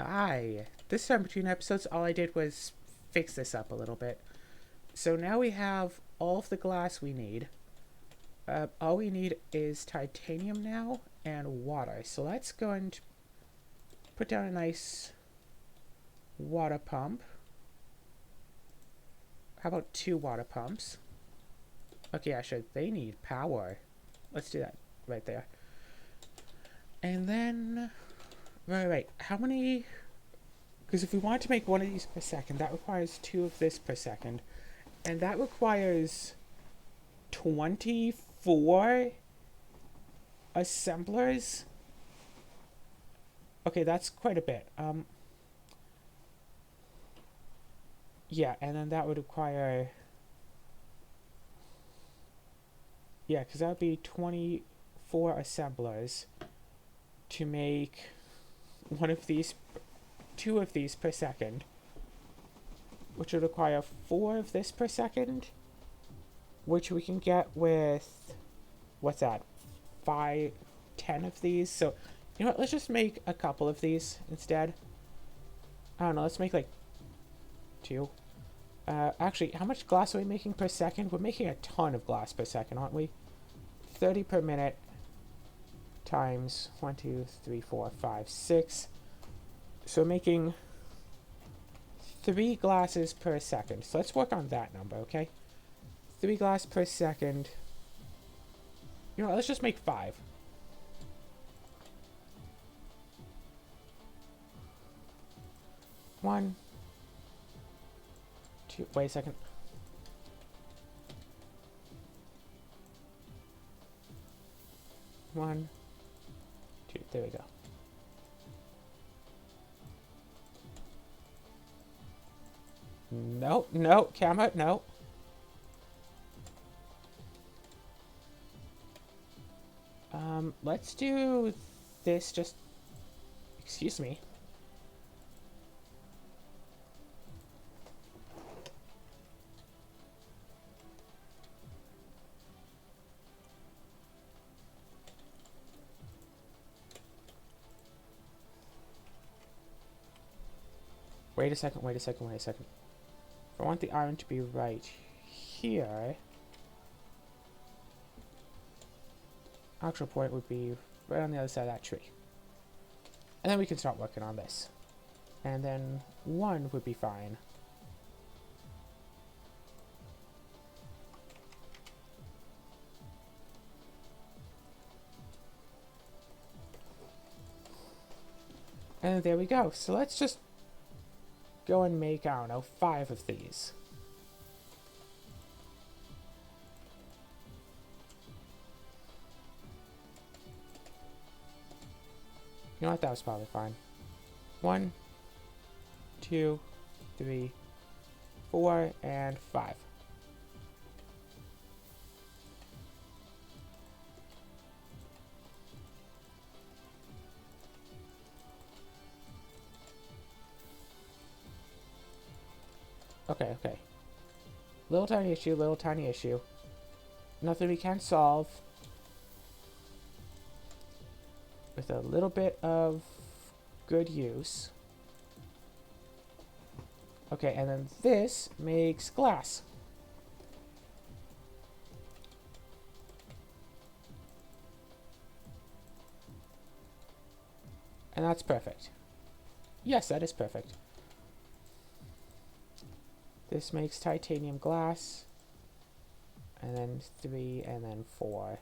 Hi. This time between episodes, all I did was fix this up a little bit. So now we have all of the glass we need. All we need is titanium now and water. So let's go and put down a nice water pump. How about 2 water pumps? Okay, actually, they need power. Let's do that right there. And then, right. How many? Because if we want to make one of these per second, that requires 2 of this per second. And that requires 24 assemblers. Okay, that's quite a bit. Yeah, and then that would require... Yeah, because that would be 24 assemblers to make one of these, 2 of these per second, which would require 4 of this per second, which we can get with, what's that, 5, 10 of these. So, you know what, let's just make a couple of these instead. I don't know, let's make like 2. Actually, how much glass are we making per second? We're making a ton of glass per second, aren't we? 30 per minute times 1, 2, 3, 4, 5, 6. So we're making 3 glasses per second. So let's work on that number, okay? 3 glass per second. You know what, let's just make 5. One, two, wait a second. One, two, there we go. No, camera, no. Let's do this just... Excuse me. Wait a second. If I want the iron to be right here, actual point would be right on the other side of that tree. And then we can start working on this. And then 1 would be fine. And there we go. So let's just go and make, I don't know, 5 of these. You know what? That was probably fine. 1, 2, 3, 4, and 5. Okay. Little tiny issue. Nothing we can't solve with a little bit of good use. Okay, and then this makes glass. And that's perfect. Yes, that is perfect. This makes titanium glass. And then 3, and then 4.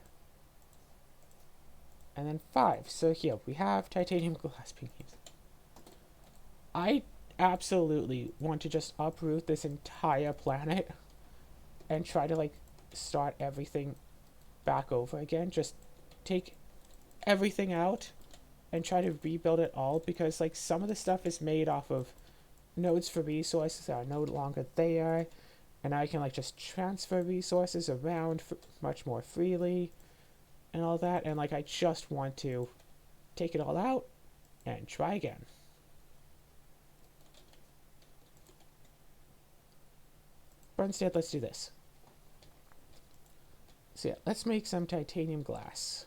And then 5. So here, we have titanium glass being used. I absolutely want to just uproot this entire planet and try to, like, start everything back over again. Just take everything out and try to rebuild it all, because, like, some of the stuff is made off of nodes for resources that are no longer there, and I can, like, just transfer resources around much more freely and all that, and, like, I just want to take it all out and try again. But instead, let's do this. So yeah, let's make some titanium glass.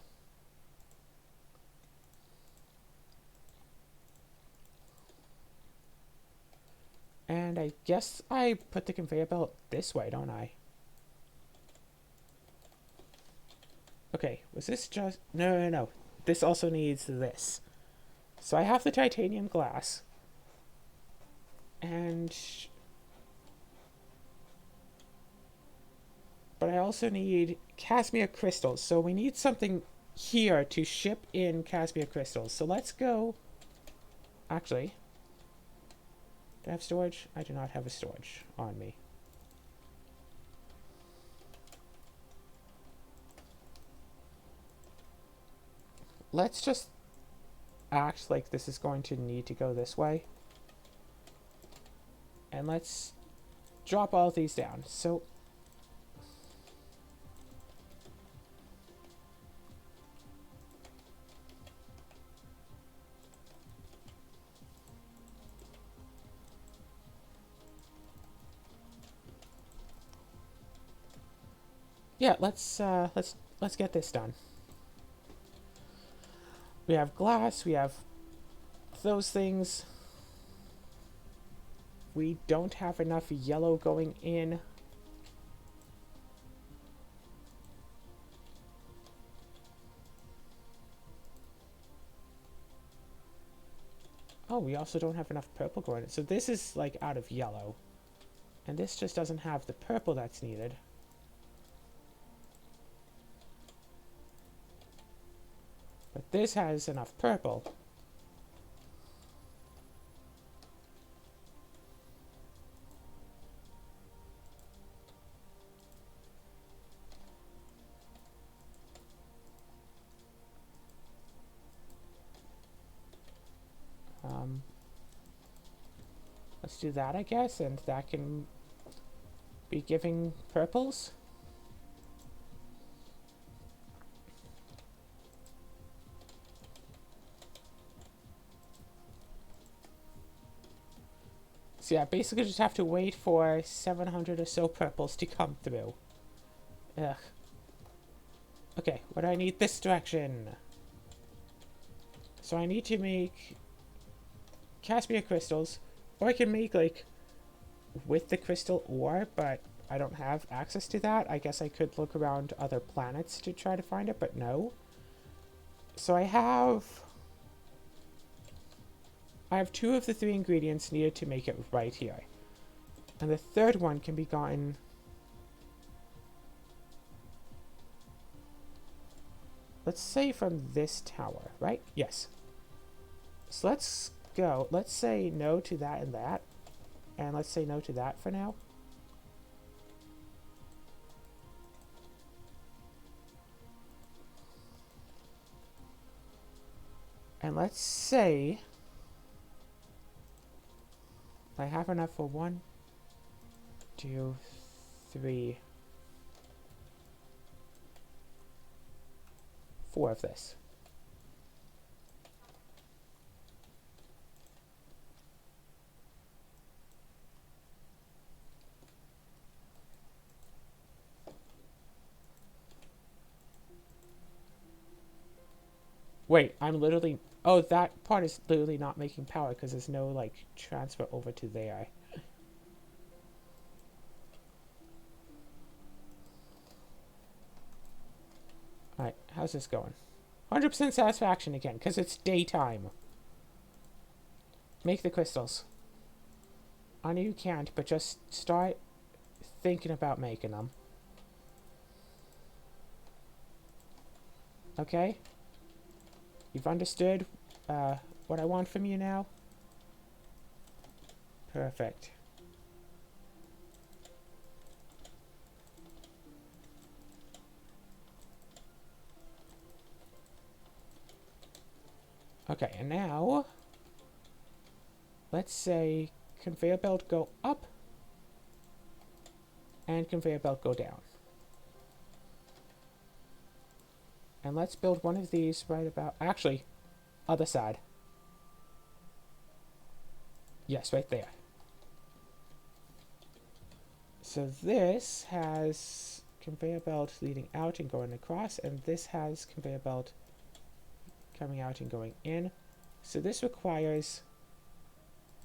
And I guess I put the conveyor belt this way, don't I? Okay, was this just... No. This also needs this. So I have the titanium glass. And... But I also need Casimir crystals. So we need something here to ship in Casimir crystals. So let's go... Actually... Do I have storage? I do not have a storage on me. Let's just act like this is going to need to go this way. And let's drop all of these down. So... Yeah, let's get this done. We have glass, we have those things. We don't have enough yellow going in. Oh, we also don't have enough purple going in. So this is like out of yellow. And this just doesn't have the purple that's needed. But this has enough purple. Let's do that, I guess, and that can be giving purples. So yeah, basically just have to wait for 700 or so purples to come through. Ugh. Okay, what do I need this direction? So I need to make Casimir crystals, or I can make like with the crystal ore, but I don't have access to that. I guess I could look around other planets to try to find it, but no. So I have 2 of the 3 ingredients needed to make it right here. And the third one can be gotten... Let's say from this tower, right? Yes. So let's go. Let's say no to that and that. And let's say no to that for now. And let's say... I have enough for 1, 2, 3, 4 of this. Wait, I'm literally... Oh, that part is literally not making power because there's no, like, transfer over to there. Alright, how's this going? 100% satisfaction again, because it's daytime. Make the crystals. I know you can't, but just start thinking about making them. Okay? You've understood what I want from you now? Perfect. Okay, and now... Let's say conveyor belt go up and conveyor belt go down. And let's build one of these right about... Actually, other side. Yes, right there. So this has conveyor belt leading out and going across, and this has conveyor belt coming out and going in. So this requires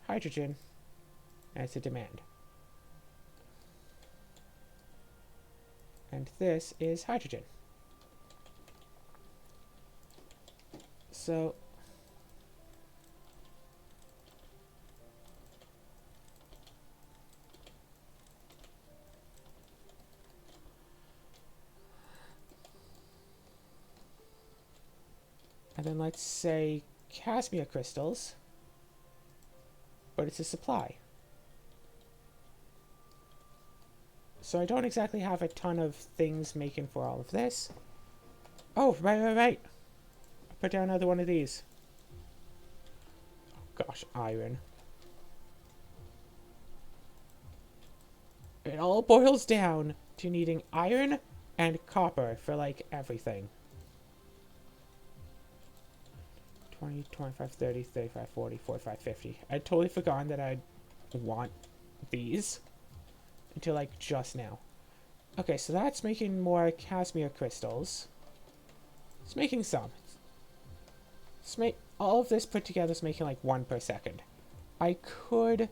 hydrogen and it's a demand. And this is hydrogen. So and then let's say Casimir crystals, but it's a supply. So I don't exactly have a ton of things making for all of this. Oh, right. I'll put down another one of these. Oh gosh, iron. It all boils down to needing iron and copper for like everything. 20, 25, 30, 35, 40, 45, 50. I'd totally forgotten that I'd want these until like just now. Okay, so that's making more Casimir crystals. It's making some. All of this put together is making like 1 per second. I could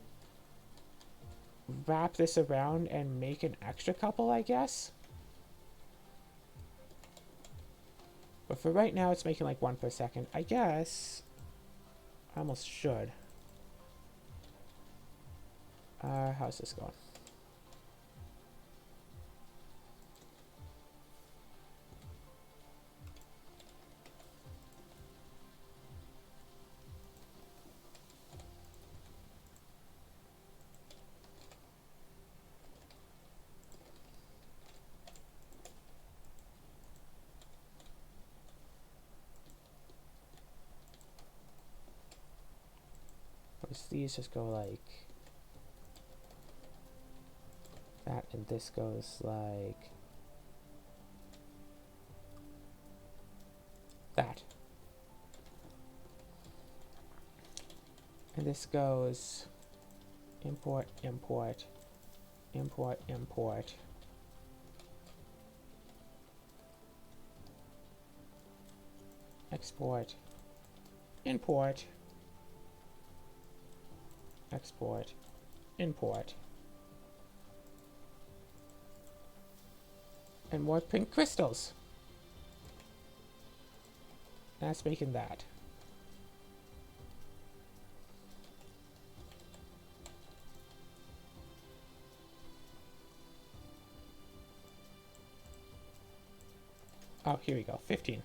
wrap this around and make an extra couple, I guess. But for right now, it's making like 1 per second. I guess I almost should. How's this going? These just go like that, and this goes like that. And this goes import, import, import, import. Export, import, export, import. And more pink crystals. That's making that. Oh, here we go. 15.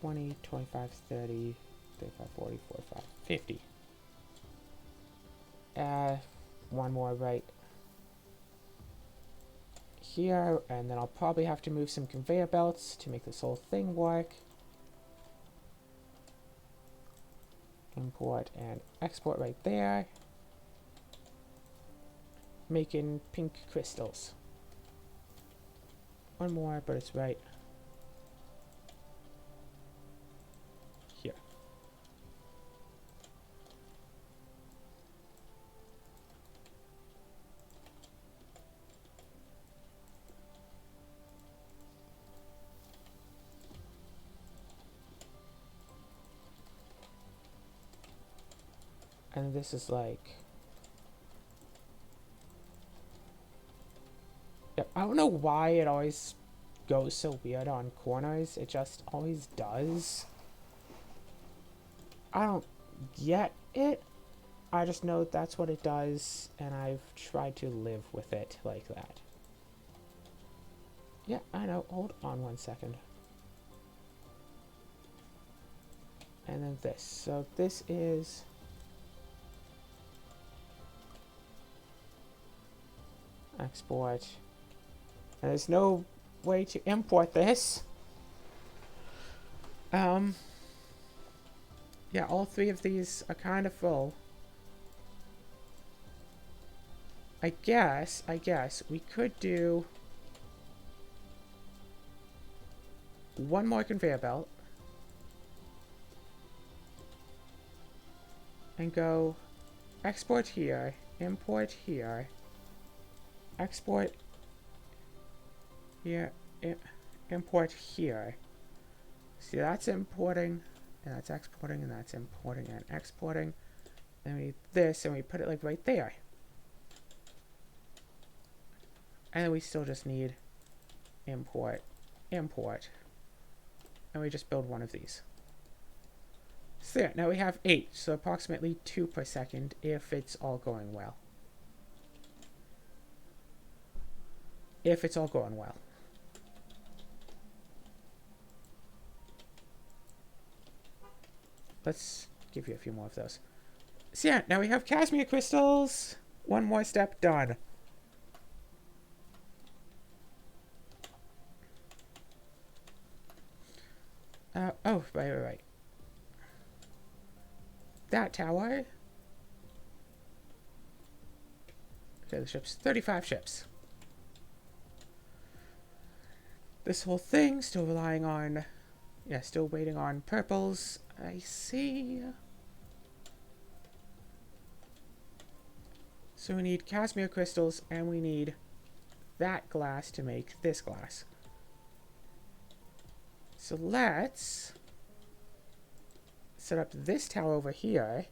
20, 25, 30, 35, 40, 45, 50. One more right here, and then I'll probably have to move some conveyor belts to make this whole thing work. Import and export right there. Making pink crystals. One more, but it's right here. And this is like... Yep, I don't know why it always goes so weird on corners. It just always does. I don't get it. I just know that's what it does, and I've tried to live with it like that. Yeah, I know. Hold on 1 second. And then this. So this is... export. And there's no way to import this. Yeah, all three of these are kind of full. I guess we could do one more conveyor belt and go export here, import here, export here, import here. See, that's importing, and that's exporting, and that's importing and exporting. And we this, and we put it like right there. And then we still just need import, import. And we just build one of these. So there, now we have 8, so approximately 2 per second if it's all going well. If it's all going well. Let's give you a few more of those. So yeah, now we have Casimir crystals. One more step done. Oh, right. That tower. Okay, the ships. 35 ships. This whole thing, still relying on... Yeah, still waiting on purples. I see. So we need Casimir crystals, and we need that glass to make this glass. So let's set up this tower over here.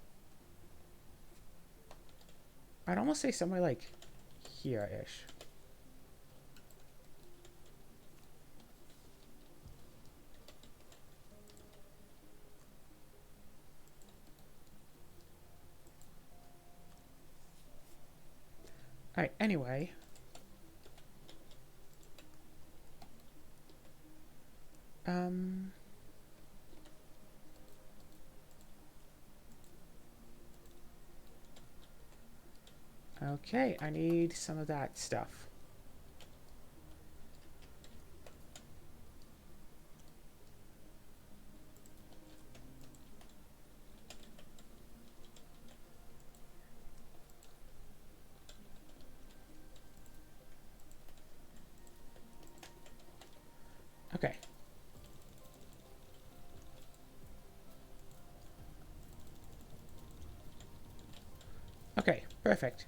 I'd almost say somewhere like here-ish. Alright, anyway. Okay, I need some of that stuff. Okay. Okay, perfect.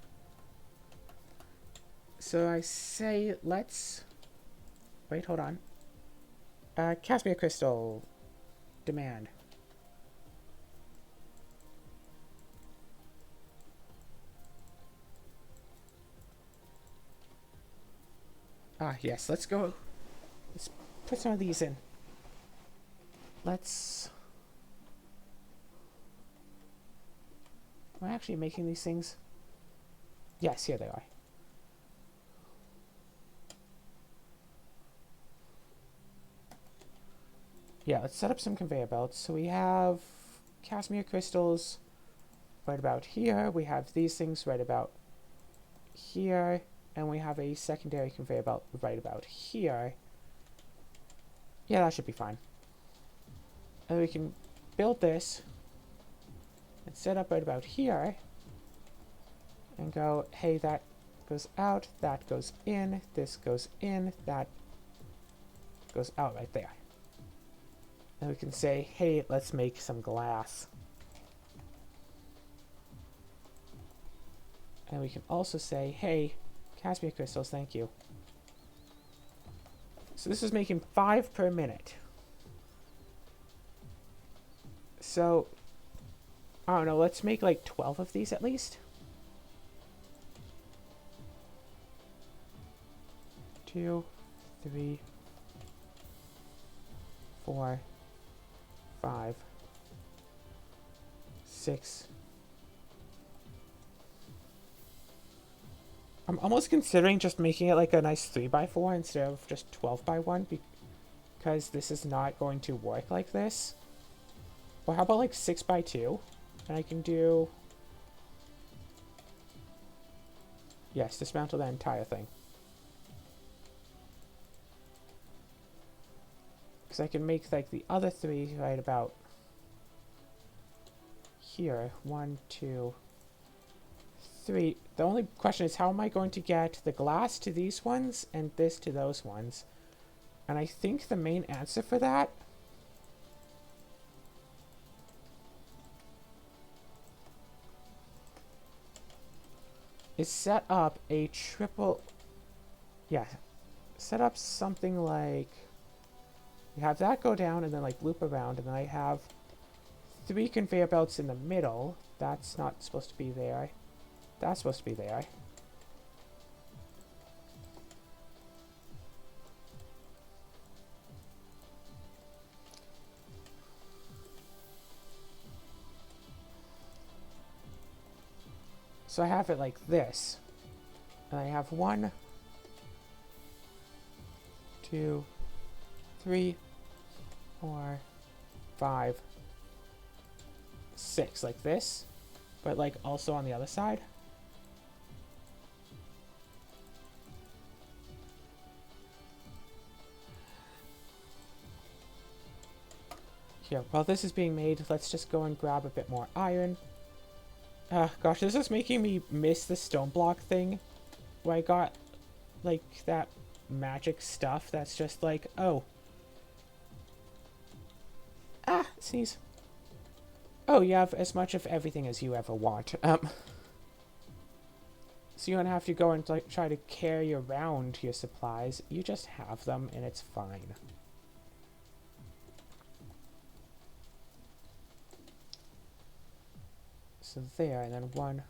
So I say let's... Wait, hold on. Casimir crystal demand. Ah, yes, let's go. Let's put some of these in. Let's... Am I actually making these things? Yes, here they are. Yeah, let's set up some conveyor belts. So we have Casimir crystals right about here. We have these things right about here. And we have a secondary conveyor belt right about here. Yeah, that should be fine. And we can build this and set up right about here. And go, hey, that goes out, that goes in, this goes in, that goes out right there. And we can say, hey, let's make some glass. And we can also say, hey, Casimir crystals, thank you. So this is making 5 per minute. So, I don't know, let's make like 12 of these at least. 2, 3, 4, 5, 6. I'm almost considering just making it like a nice 3x4 instead of just 12x1 because this is not going to work like this. Or how about like 6x2? And I can do... Yes, dismantle the entire thing. Because I can make like the other 3 right about here. 1, 2, 3. The only question is, how am I going to get the glass to these ones and this to those ones? And I think the main answer for that is set up a triple... Yeah, set up something like We have that go down and then like loop around, and then I have 3 conveyor belts in the middle. That's not supposed to be there. That's supposed to be there. So I have it like this. And I have 1, 2, 3, 4, 5, 6, like this, but like also on the other side. Here, while this is being made, let's just go and grab a bit more iron. Gosh, this is making me miss the stone block thing, where I got like that magic stuff that's just like, oh. Sneeze. Oh, you have as much of everything as you ever want. So you don't have to go and like try to carry around your supplies. You just have them and it's fine. So there, and then 1.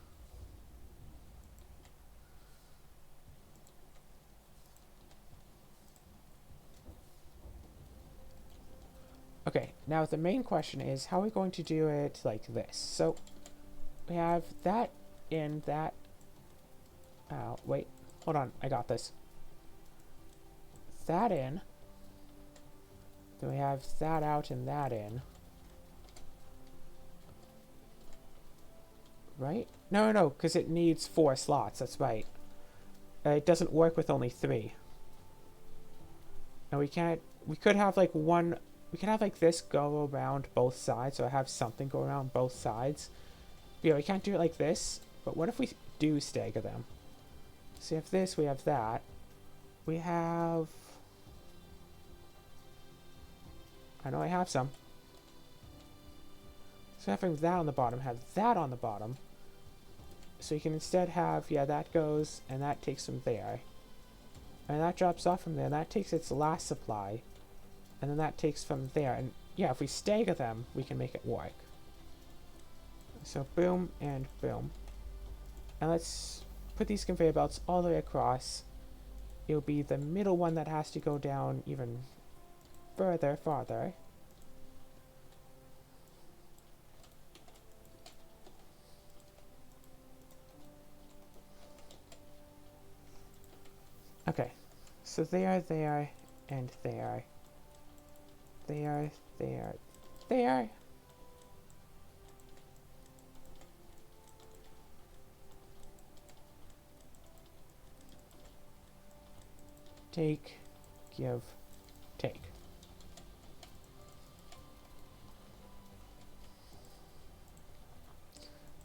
Okay, now the main question is, how are we going to do it like this? So, we have that in, that... wait, hold on, I got this. That in. Then we have that out and that in. Right? No, because it needs 4 slots, that's right. It doesn't work with only 3. And we could have like one... We can have like this go around both sides, so I have something go around both sides. But yeah, we can't do it like this, but what if we do stagger them? So we have this, we have that. We have... I know I have some. So having that on the bottom, have that on the bottom. So you can instead have, yeah, that goes, and that takes from there. And that drops off from there, and that takes its last supply. And then that takes from there. And yeah, if we stagger them, we can make it work. So boom and boom. And let's put these conveyor belts all the way across. It'll be the middle one that has to go down even farther. Okay. So there, and there. There. Take, give, take.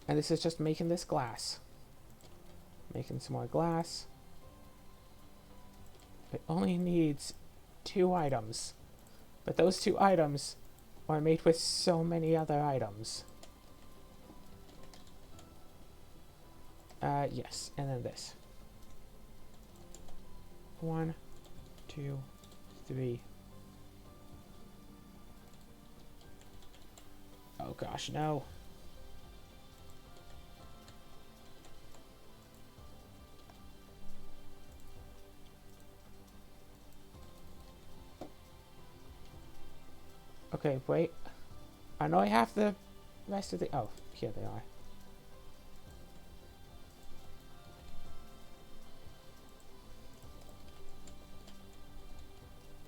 And this is just making this glass. Making some more glass. It only needs 2 items. But those 2 items are made with so many other items. Yes, and then this. 1, 2, 3. Oh gosh, no. Okay, wait. I know I have the rest of the... Oh, here they are.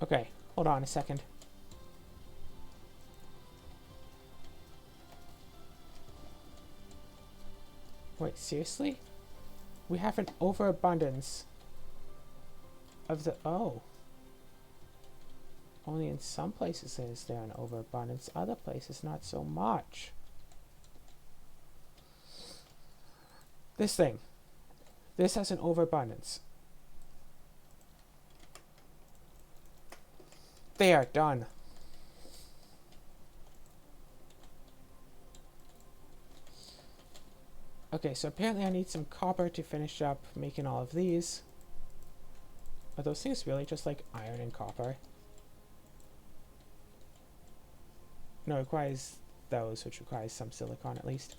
Okay, hold on a second. Wait, seriously? We have an overabundance of the... Oh. Only in some places is there an overabundance, other places not so much. This thing. This has an overabundance. There, done. Okay, so apparently I need some copper to finish up making all of these. Are those things really just like iron and copper? No, it requires those, which requires some silicon at least.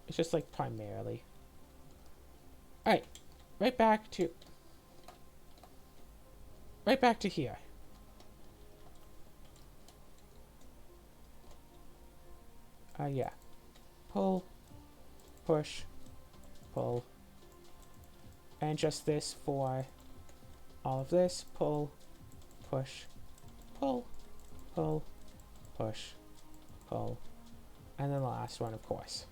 It's just like primarily. Alright, right back to here. Yeah. Pull, push, pull. And just this for all of this. Pull, push, pull, pull, push, pull. And then the last one, of course.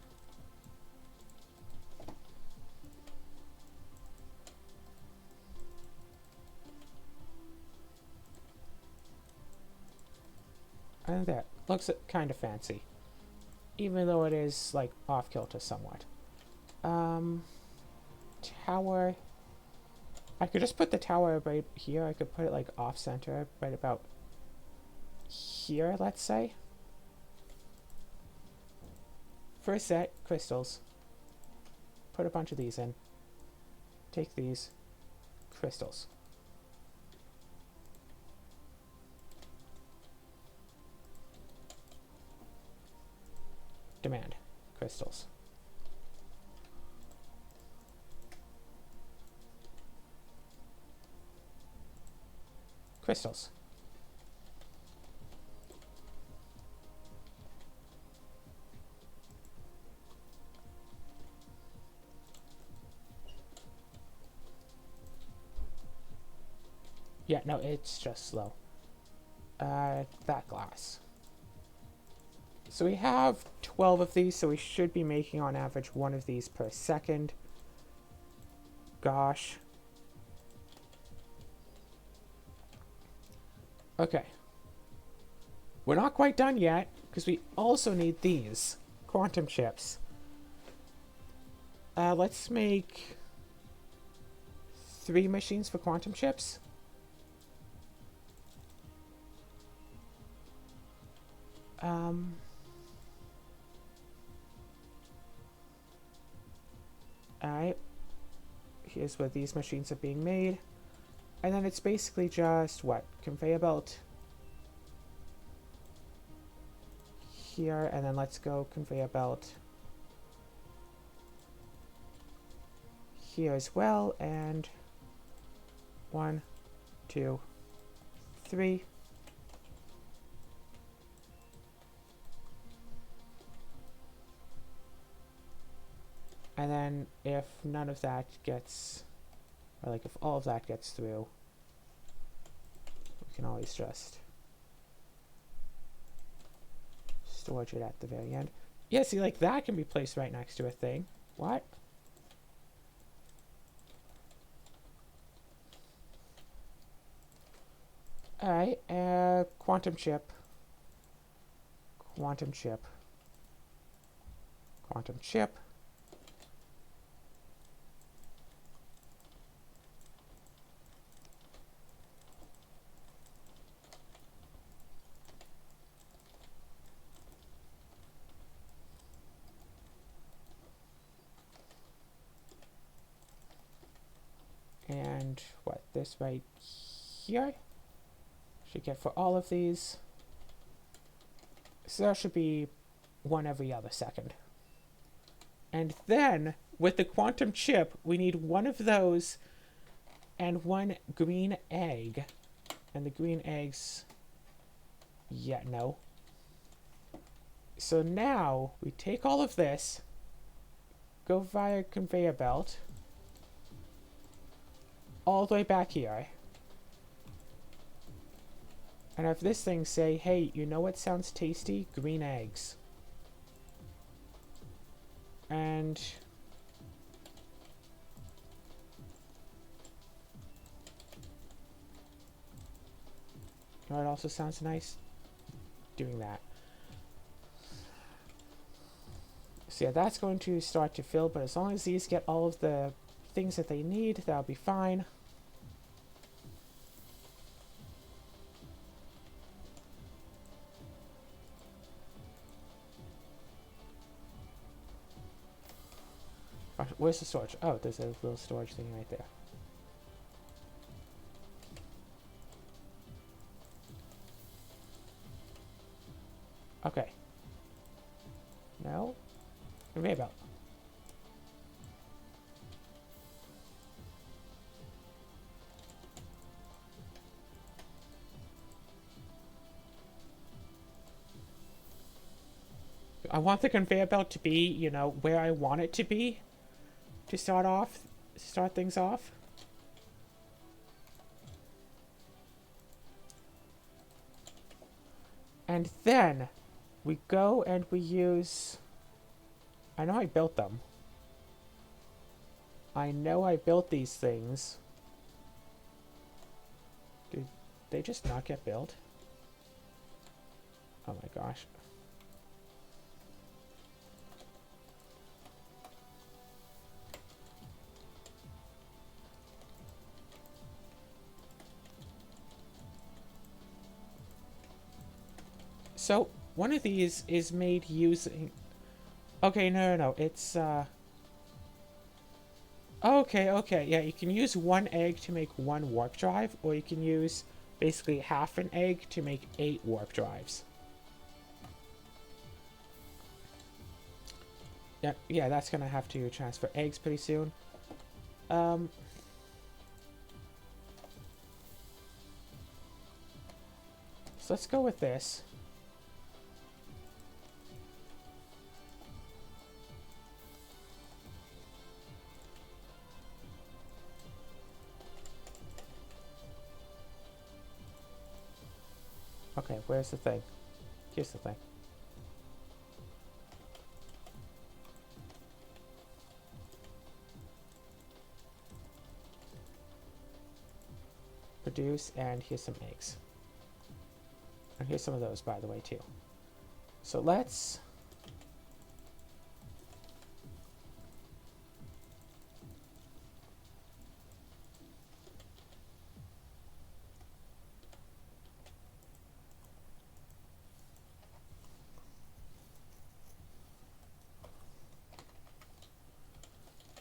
And that looks kind of fancy. Even though it is, like, off-kilter somewhat. Tower. I could just put the tower right here. I could put it, like, off-center, right about here, let's say. First set, crystals. Put a bunch of these in. Take these. Crystals. Demand. Crystals. Crystals. Yeah, no, it's just slow. That glass. So we have 12 of these, so we should be making on average one of these per second. Gosh. Okay. We're not quite done yet, because we also need these quantum chips. Let's make 3 machines for quantum chips. Alright. Here's where these machines are being made. And then it's basically just, what? Conveyor belt. Here, and then let's go conveyor belt here as well, and 1, 2, 3. And then if none of that gets, or like if all of that gets through, we can always just storage it at the very end. Yeah, see, like that can be placed right next to a thing. What? Alright, quantum chip. Quantum chip. Quantum chip. And what, this right here? Should get for all of these. So that should be one every other second. And then, with the quantum chip, we need one of those and one green egg. And the green eggs... yeah, no. So now, we take all of this, go via conveyor belt, all the way back here. And have this thing say, hey, you know what sounds tasty? Green eggs. And... you know what also sounds nice? Doing that. So yeah, that's going to start to fill, but as long as these get all of the things that they need, that'll be fine. Where's the storage? Oh, there's a little storage thing right there. Okay. No? Conveyor belt. I want the conveyor belt to be, you know, where I want it to be to start things off. And then we go and we use... I know I built them. I know I built these things. Did they just not get built? Oh my gosh. So, one of these is made using... Okay, no. It's, Okay. Yeah, you can use one egg to make one warp drive, or you can use basically half an egg to make 8 warp drives. Yeah, that's gonna have to transfer eggs pretty soon. Um... So let's go with this. Okay, where's the thing? Here's the thing. Produce, and here's some eggs. And here's some of those, by the way, too. So let's...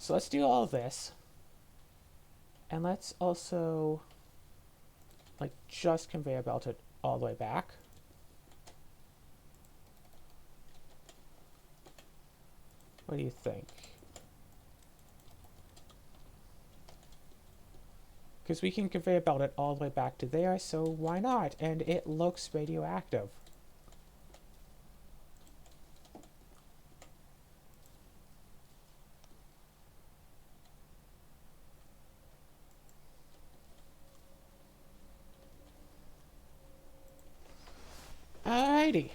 So let's do all of this. And let's also, like, just conveyor belt it all the way back. What do you think? Because we can conveyor belt it all the way back to there, so why not? And it looks radioactive. Alrighty.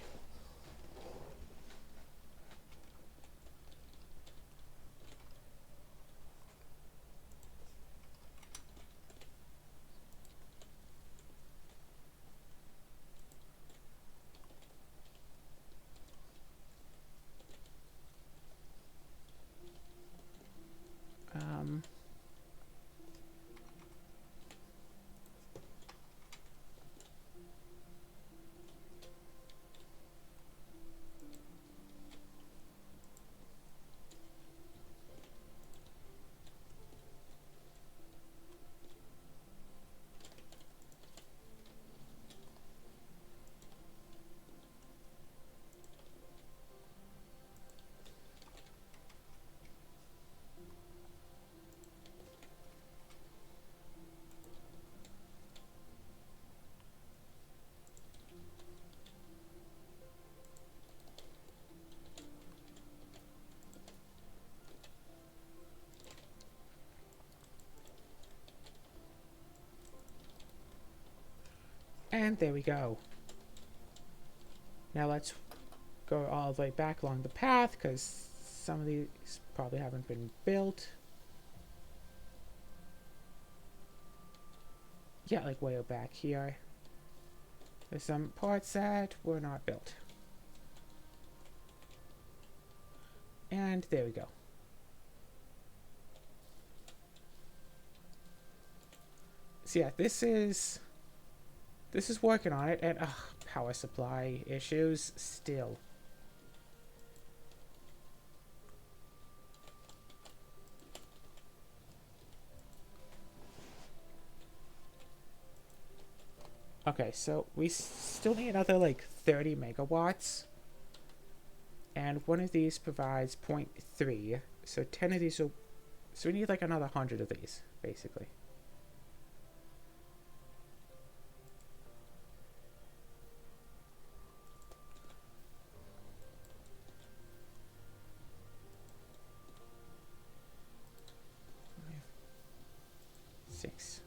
Um... And there we go. Now let's go all the way back along the path, because some of these probably haven't been built. Yeah, like way back here. There's some parts that were not built. And there we go. So yeah, this is working on it, and power supply issues still. Okay, so we still need another like 30 megawatts And one of these provides 0.3. So 10 of these will... So we need like another 100 of these, basically. Six.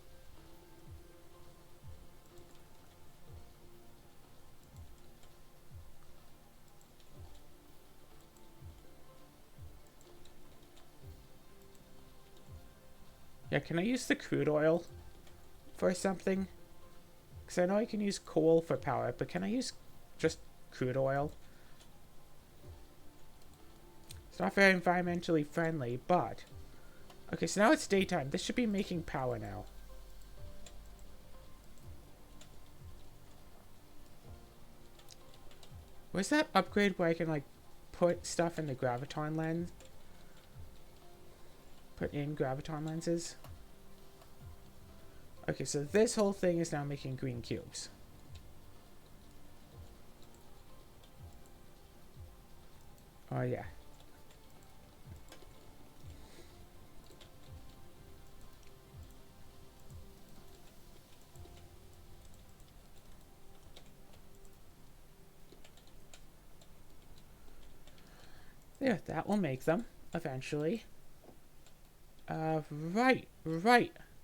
Yeah, can I use the crude oil for something? Because I know I can use coal for power, but can I use just crude oil? It's not very environmentally friendly, but... Okay, so now it's daytime. This should be making power now. Where's that upgrade where I can, like, put stuff in the graviton lens? Put in graviton lenses? Okay, so this whole thing is now making green cubes. Oh, yeah. There, that will make them, eventually. Right.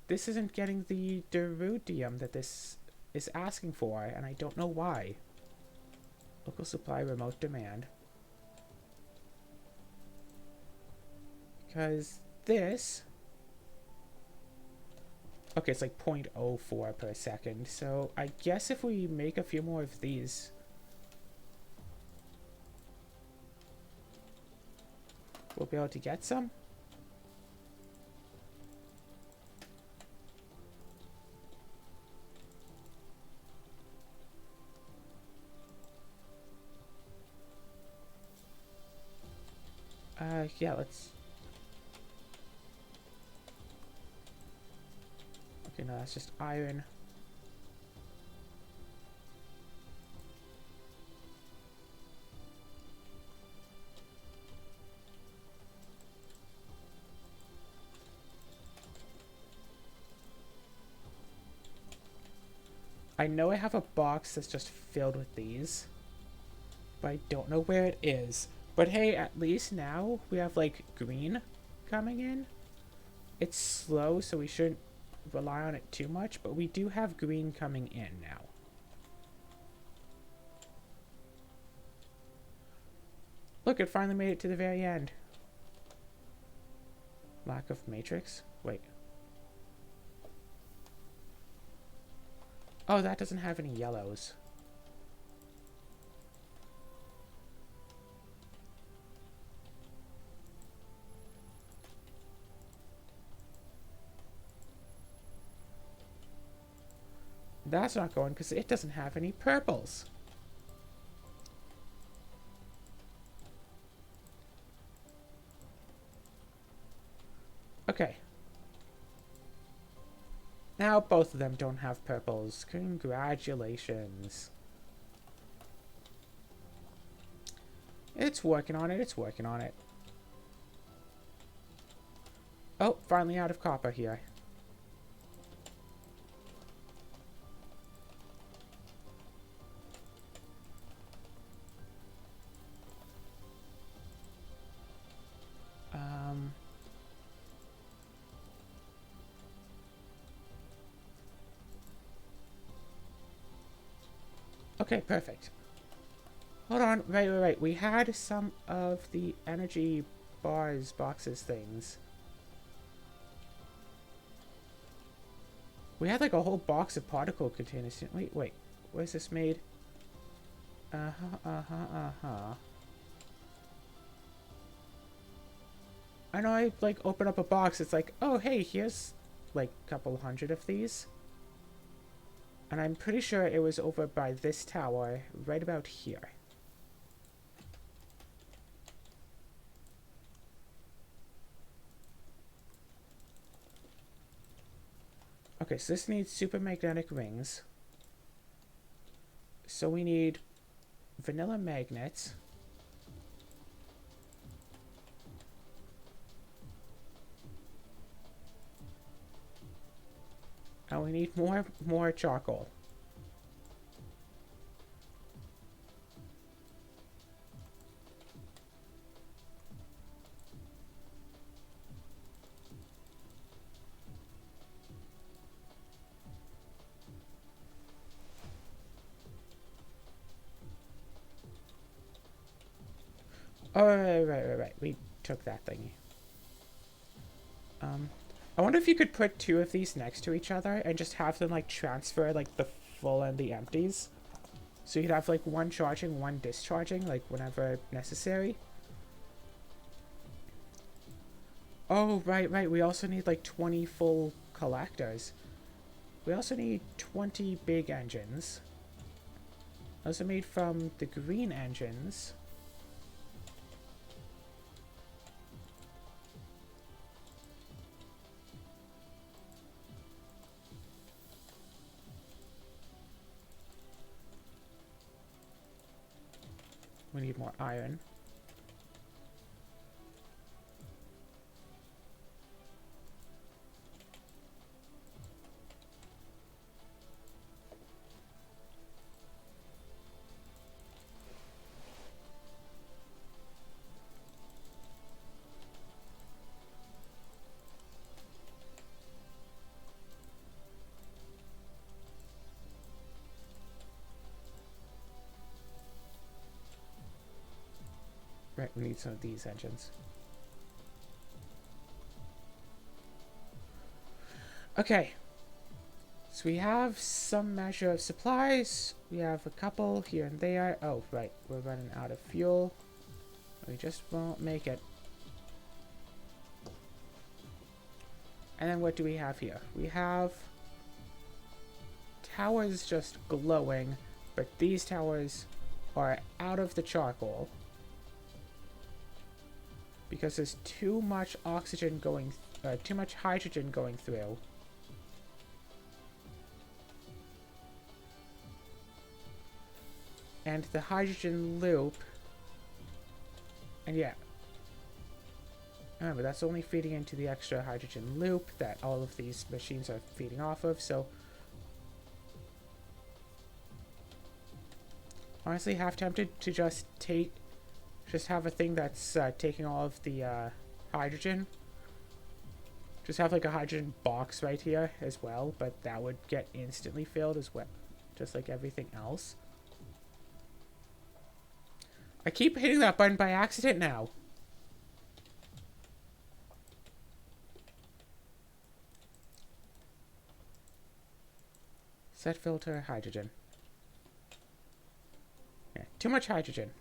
This isn't getting the Derudium that this is asking for, and I don't know why. Local supply, remote demand. Because this... Okay, it's like 0.04 per second, so I guess if we make a few more of these... we'll be able to get some? Yeah, let's... Okay, no, that's just iron. I know I have a box that's just filled with these, but I don't know where it is. But hey, at least now we have, like, green coming in. It's slow, so we shouldn't rely on it too much, but we do have green coming in now. Look, it finally made it to the very end. Lack of matrix? Wait. Oh, that doesn't have any yellows. That's not going because it doesn't have any purples. Okay. Now both of them don't have purples. Congratulations. It's working on it. It's working on it. Oh, finally out of copper here. Okay, perfect. Hold on, wait. We had some of the energy bars, boxes, things. We had like a whole box of particle containers. Wait. Where's this made? I know I like open up a box. It's like, oh hey, here's like a couple hundred of these. And I'm pretty sure it was over by this tower, right about here. Okay, so this needs supermagnetic rings. So we need vanilla magnets. And we need more charcoal. Oh, right. We took that thingy. I wonder if you could put two of these next to each other and just have them, like, transfer, like, the full and the empties. So you'd have, like, one charging, one discharging, like, whenever necessary. Oh, right. We also need, like, 20 full collectors. We also need 20 big engines. Those are made from the green engines. We need more iron. Right, we need some of these engines. Okay. So we have some measure of supplies. We have a couple here and there. Oh, right. We're running out of fuel. We just won't make it. And then what do we have here? We have towers just glowing, but these towers are out of the charcoal because there's too much oxygen going, too much hydrogen going through. And the hydrogen loop, and yeah, remember that's only feeding into the extra hydrogen loop that all of these machines are feeding off of, so honestly half tempted to just have a thing that's taking all of the hydrogen. Just have like a hydrogen box right here as well, but that would get instantly filled as well, just like everything else. I keep hitting that button by accident now. Set filter hydrogen. Yeah, too much hydrogen.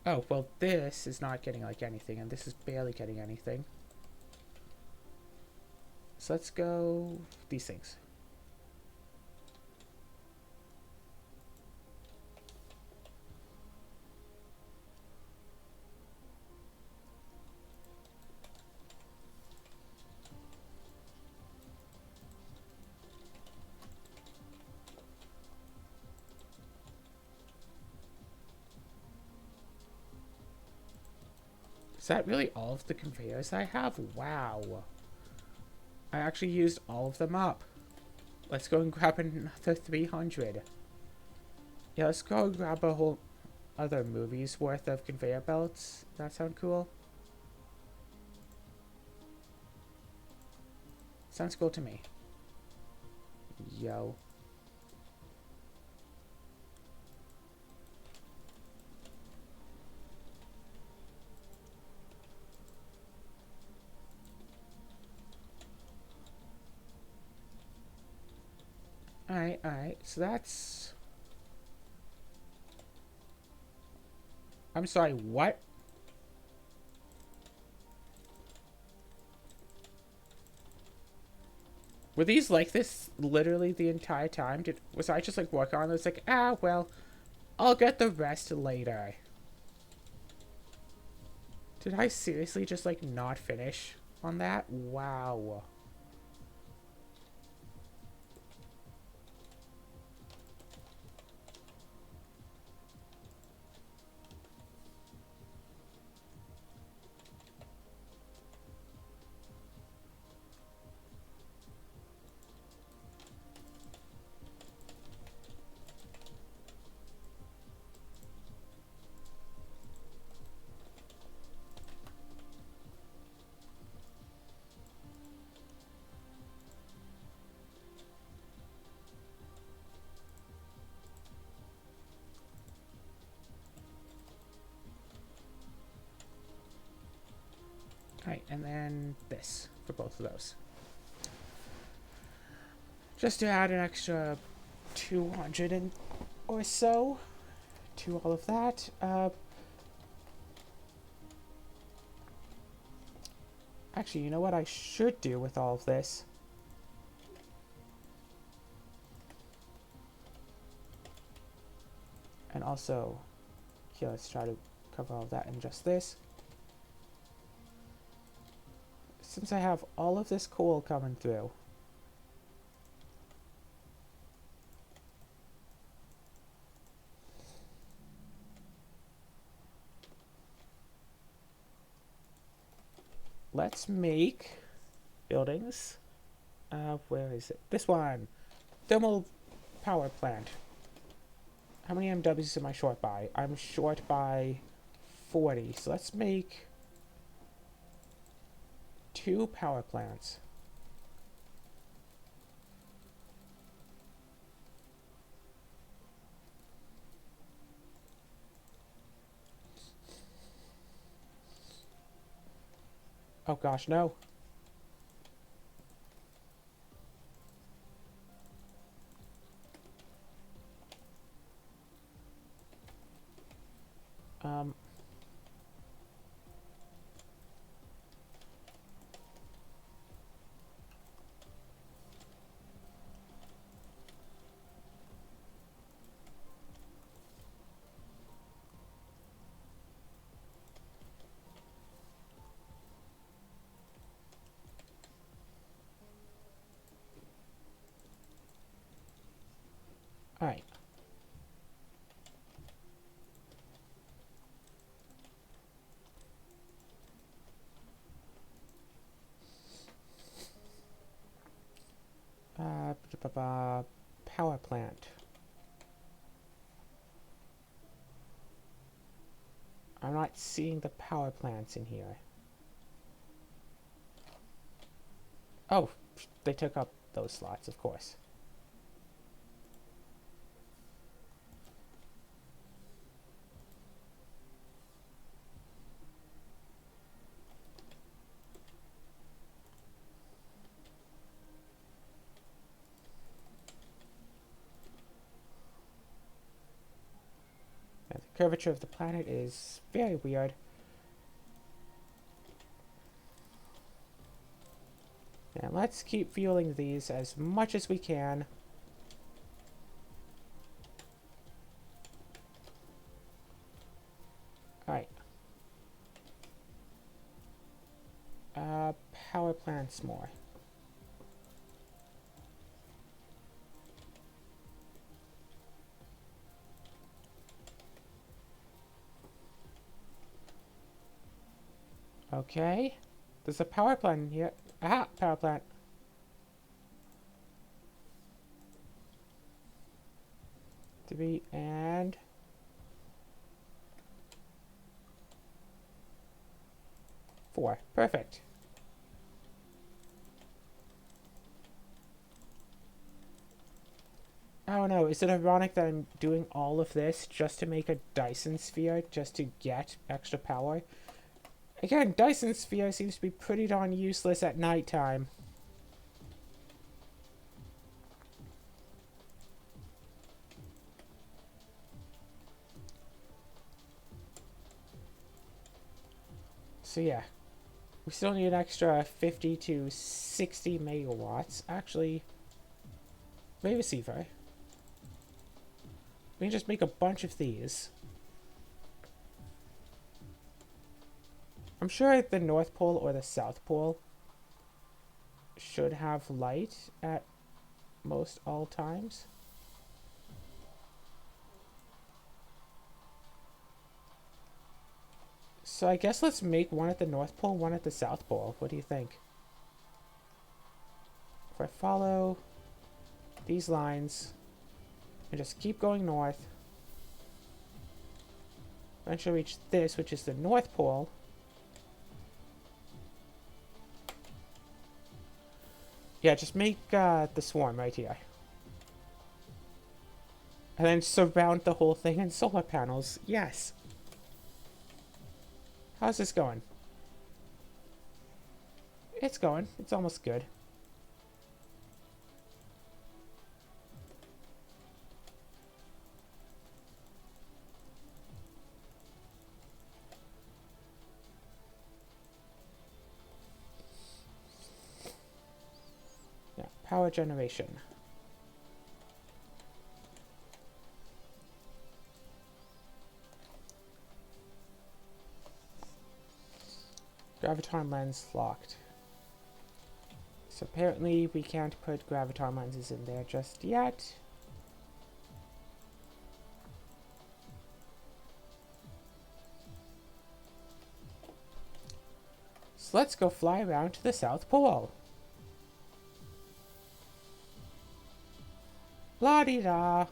Oh, well, this is not getting, like, anything, and this is barely getting anything. So let's go these things. Is that really all of the conveyors I have? Wow. I actually used all of them up. Let's go and grab another 300. Yeah, let's go grab a whole other movie's worth of conveyor belts. That sound cool? Sounds cool to me. Yo. Alright. So that's... I'm sorry, what? Were these like this literally the entire time? Was I just like working on this like, well, I'll get the rest later. Did I seriously just like not finish on that? Wow. Alright, and then this for both of those. Just to add an extra 200 or so to all of that. Actually, you know what I should do with all of this? And also, here, let's try to cover all of that in just this. Since I have all of this coal coming through, let's make buildings. Where is it? This one. Thermal power plant. How many MWs am I short by? I'm short by 40. So let's make 2 power plants. Oh gosh, no. Um, Alright. Power plant. I'm not seeing the power plants in here. Oh, they took up those slots, of course. And the curvature of the planet is very weird. And let's keep fueling these as much as we can. Alright. Power plants more. Okay. There's a power plant in here. Ah, power plant. To be and 4. Perfect. Oh no, is it ironic that I'm doing all of this just to make a Dyson sphere, just to get extra power? Again, Dyson sphere seems to be pretty darn useless at nighttime. So yeah, we still need an extra 50 to 60 megawatts. Actually, wave receiver. We can just make a bunch of these. I'm sure the North Pole or the South Pole should have light at most all times. So I guess let's make one at the North Pole, one at the South Pole. What do you think? If I follow these lines and just keep going north, eventually reach this, which is the North Pole. Yeah, just make the swarm right here. And then surround the whole thing in solar panels. Yes. How's this going? It's going. It's almost good. Yeah, power generation. Graviton lens locked. So apparently we can't put graviton lenses in there just yet. So let's go fly around to the South Pole. La-di-da.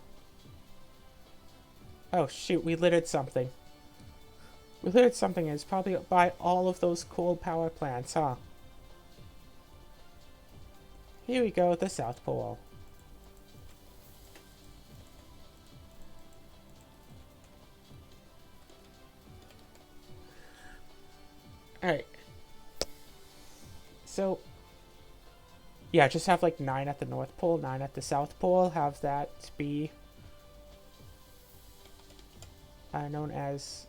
Oh shoot, we littered something. We littered something, and it's probably by all of those coal power plants, huh? Here we go, the South Pole. Alright. So, yeah, just have like 9 at the North Pole, 9 at the South Pole. Have that be known as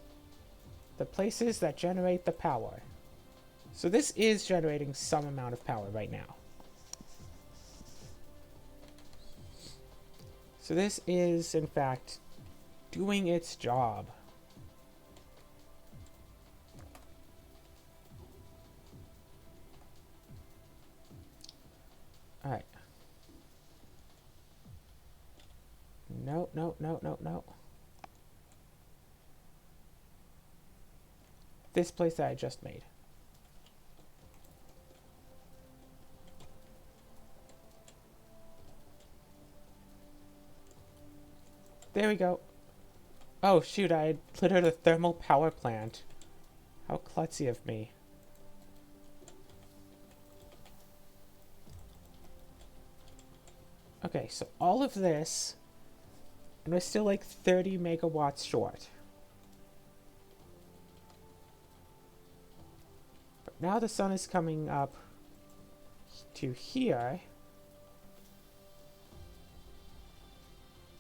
the places that generate the power. So this is generating some amount of power right now. So this is, in fact, doing its job. Alright. No, no, no, no, no. This place that I just made. There we go. Oh shoot, I littered a thermal power plant. How klutzy of me. Okay, so all of this, and we're still like 30 megawatts short. But now the sun is coming up to here.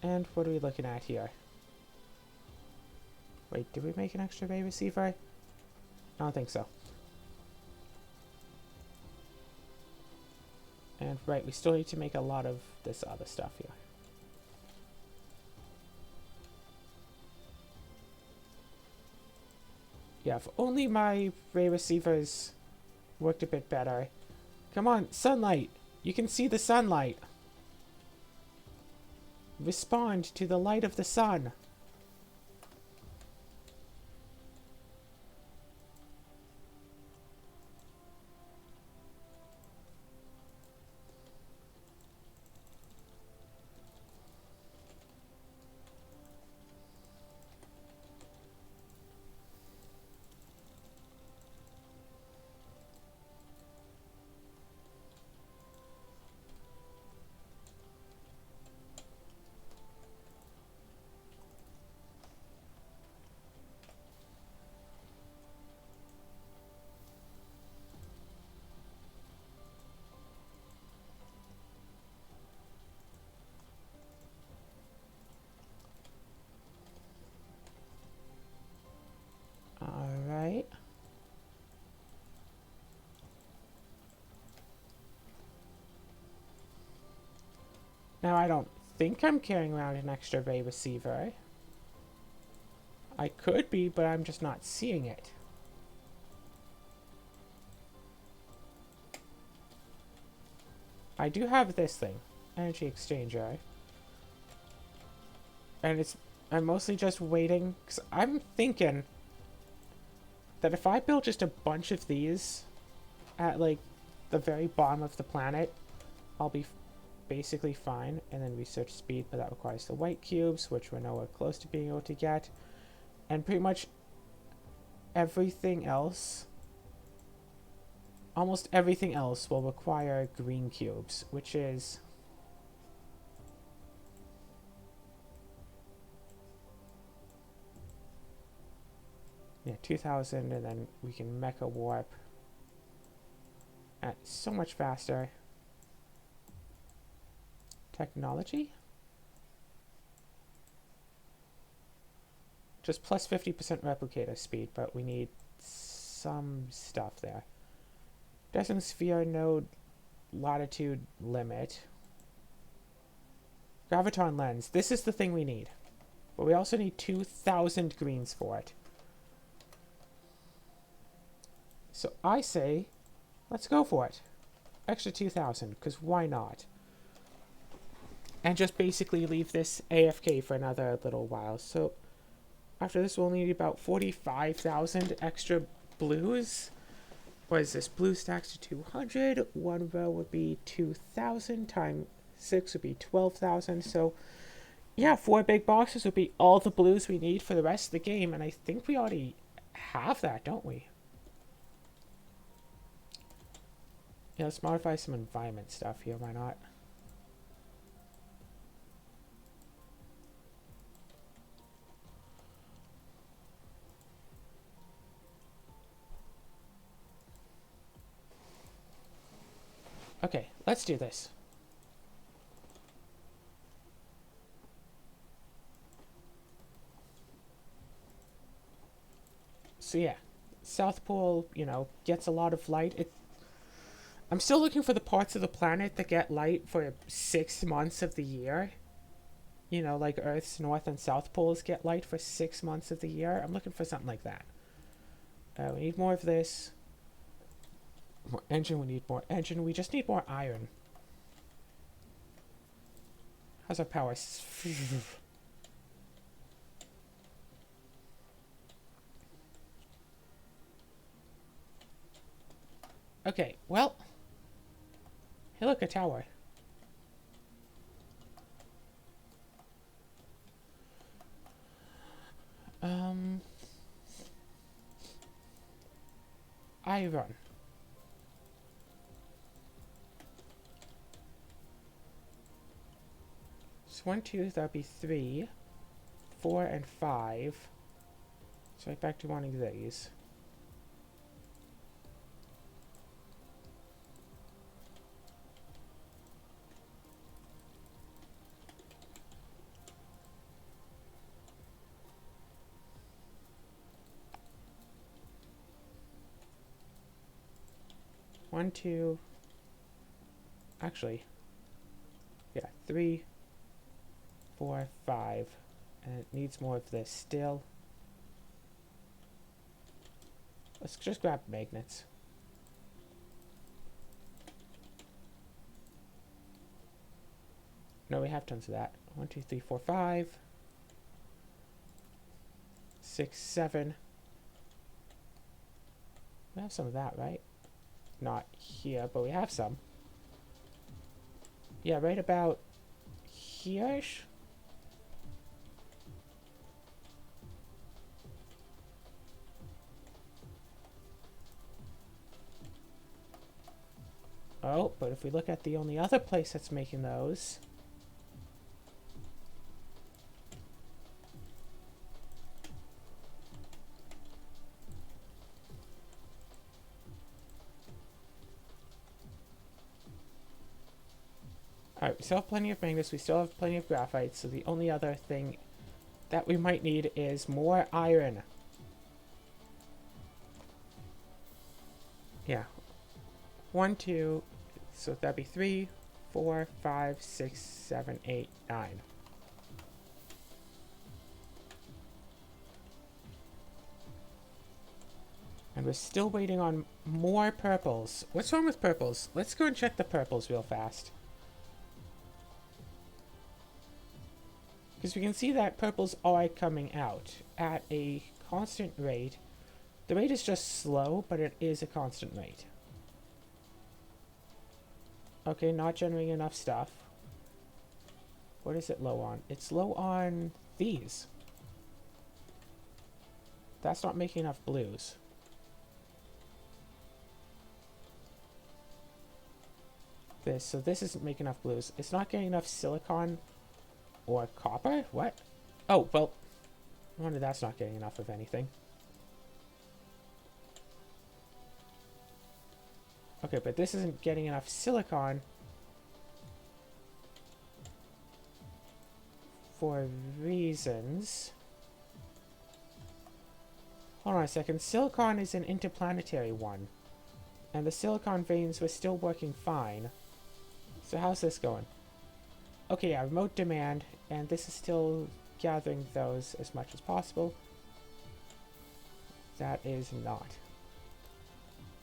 And what are we looking at here? Wait, did we make an extra bay receiver? I don't think so. And right, we still need to make a lot of this other stuff here. Yeah, if only my ray receivers worked a bit better. Come on, sunlight! You can see the sunlight! Respond to the light of the sun! Alright. Now I don't think I'm carrying around an extra ray receiver. I could be, but I'm just not seeing it. I do have this thing, energy exchanger. And I'm mostly just waiting, because I'm thinking that if I build just a bunch of these at like the very bottom of the planet, I'll be basically fine. And then research speed, but that requires the white cubes, which we're nowhere close to being able to get. And pretty much everything else, almost everything else will require green cubes, which is yeah, 2000, and then we can mecha warp. at so much faster. Technology? Just plus 50% replicator speed, but we need some stuff there. Dyson sphere node latitude limit. Graviton lens. This is the thing we need. But we also need 2,000 greens for it. So I say, let's go for it. Extra 2,000, because why not? And just basically leave this AFK for another little while. So after this, we'll need about 45,000 extra blues. What is this? Blue stacks to 200. One row would be 2,000 times 6 would be 12,000. So yeah, 4 big boxes would be all the blues we need for the rest of the game. And I think we already have that, don't we? Yeah, let's modify some environment stuff here. Why not? Okay, let's do this. So yeah, South Pole, you know, gets a lot of light. I'm still looking for the parts of the planet that get light for 6 months of the year. You know, like Earth's North and South Poles get light for 6 months of the year. I'm looking for something like that. We need more of this. More engine, we need more engine. We just need more iron. How's our power? Okay, well. Hey, look, a tower. Iron. So 1, 2, that'd be 3, 4, and 5. So right back to wanting these. One, two. Actually, yeah, 3, 4, 5, and it needs more of this still. Let's just grab magnets. No, we have tons of that. 1, 2, 3, 4, 5, 6, 7. We have some of that, right? Not here, but we have some. Yeah, right about here-ish. Oh, but if we look at the only other place that's making those... Alright, we still have plenty of magnets, we still have plenty of graphite, so the only other thing that we might need is more iron. Yeah. 1, 2, so that'd be 3, 4, 5, 6, 7, 8, 9. And we're still waiting on more purples. What's wrong with purples? Let's go and check the purples real fast. Because we can see that purples are coming out at a constant rate. The rate is just slow, but it is a constant rate. Okay, not generating enough stuff. What is it low on? It's low on these. That's not making enough blues. So this isn't making enough blues. It's not getting enough silicon or copper? What? Oh, well, I wonder that's not getting enough of anything. Okay, but this isn't getting enough silicon for reasons. Hold on a second. Silicon is an interplanetary one. And the silicon veins were still working fine. So how's this going? Okay, yeah, remote demand. And this is still gathering those as much as possible. That is not.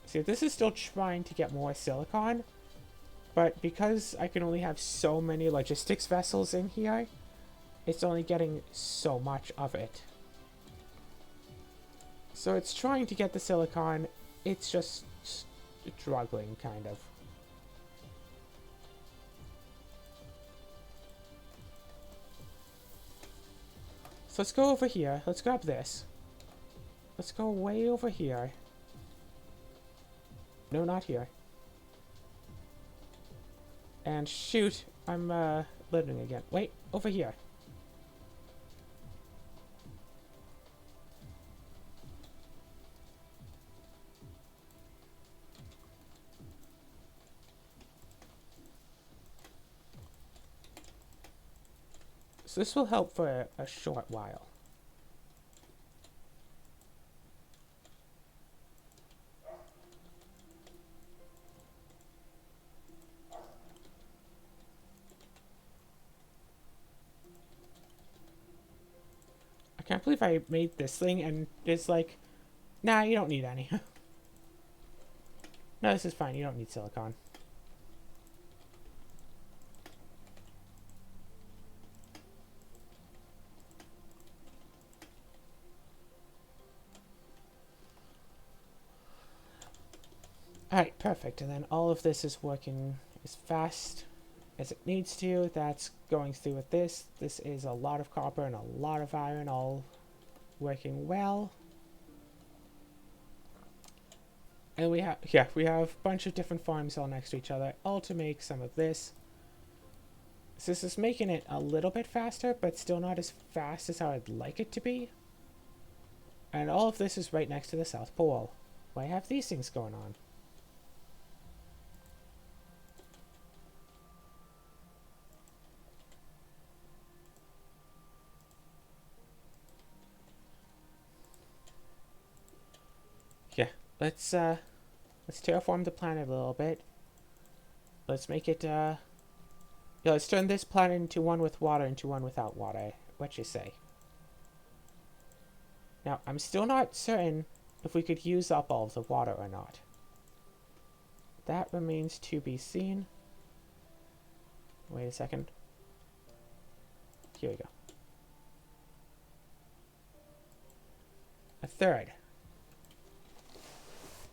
See, this is still trying to get more silicon. But because I can only have so many logistics vessels in here, it's only getting so much of it. So it's trying to get the silicon, it's just struggling, kind of. So let's go over here, let's grab this. Let's go way over here. No, not here. And shoot, I'm living again. Wait, over here. So this will help for a short while. I can't believe I made this thing and it's like, nah, you don't need any. No, this is fine, you don't need silicon. Alright, perfect. And then all of this is working as fast as it needs to. That's going through with this. This is a lot of copper and a lot of iron all working well. And we have, yeah, we have a bunch of different farms all next to each other, all to make some of this. So this is making it a little bit faster, but still not as fast as how I'd like it to be. And all of this is right next to the South Pole. Why have these things going on? Yeah, let's terraform the planet a little bit. Let's make it, yeah, let's turn this planet into one with water into one without water. What you say? Now, I'm still not certain if we could use up all of the water or not. That remains to be seen. Wait a second. Here we go. A third.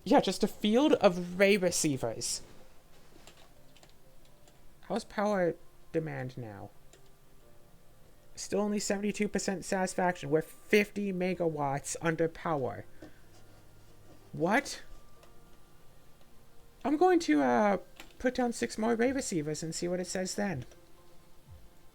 Yeah, just a field of ray receivers. How's power demand now? Still only 72% satisfaction. We're 50 megawatts under power. What? I'm going to put down 6 more ray receivers and see what it says then.